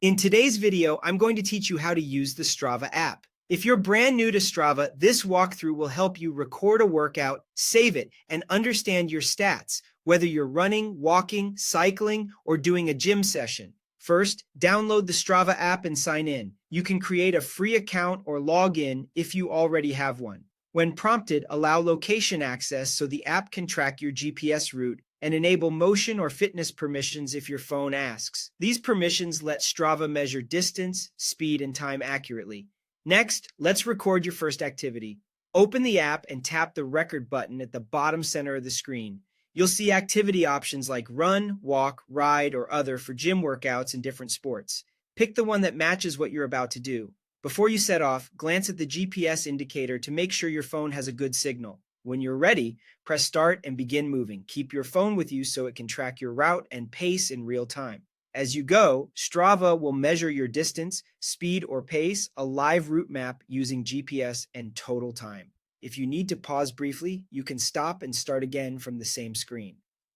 In today's video, I'm going to teach you how to use the Strava app. If you're brand new to Strava, this walkthrough will help you record a workout, save it, and understand your stats, whether you're running, walking, cycling, or doing a gym session. First, download the Strava app and sign in. You can create a free account or log in if you already have one. When prompted, allow location access so the app can track your GPS route and enable motion or fitness permissions if your phone asks. These permissions let Strava measure distance, speed, and time accurately. Next, let's record your first activity. Open the app and tap the record button at the bottom center of the screen. You'll see activity options like run, walk, ride, or other for gym workouts and different sports. Pick the one that matches what you're about to do. Before you set off, glance at the GPS indicator to make sure your phone has a good signal. When you're ready, press start and begin moving. Keep your phone with you so it can track your route and pace in real time. As you go, Strava will measure your distance, speed, or pace, a live route map using GPS and total time. If you need to pause briefly, you can stop and start again from the same screen.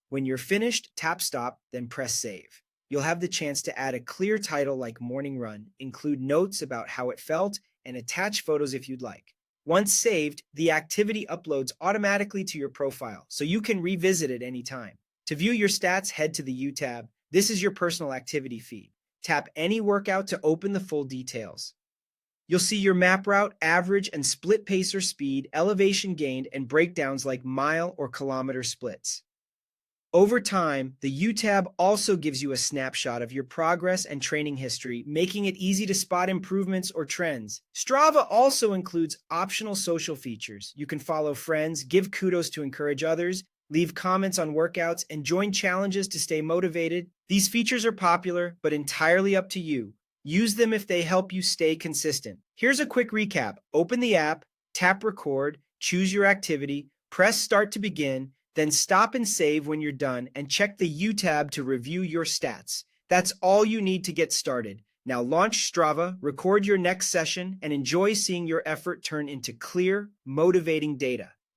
When you're finished, tap stop, then press save. You'll have the chance to add a clear title like Morning Run, include notes about how it felt, and attach photos if you'd like. Once saved, the activity uploads automatically to your profile, so you can revisit it anytime. To view your stats, head to the U tab. This is your personal activity feed. Tap any workout to open the full details. You'll see your map route, average and split pace or speed, elevation gained, and breakdowns like mile or kilometer splits. Over time, the U tab also gives you a snapshot of your progress and training history, making it easy to spot improvements or trends. Strava also includes optional social features. You can follow friends, give kudos to encourage others, leave comments on workouts, and join challenges to stay motivated. These features are popular, but entirely up to you. Use them if they help you stay consistent. Here's a quick recap. Open the app, tap record, choose your activity, press start to begin, then stop and save when you're done, and check the U tab to review your stats. That's all you need to get started. Now launch Strava, record your next session, and enjoy seeing your effort turn into clear, motivating data.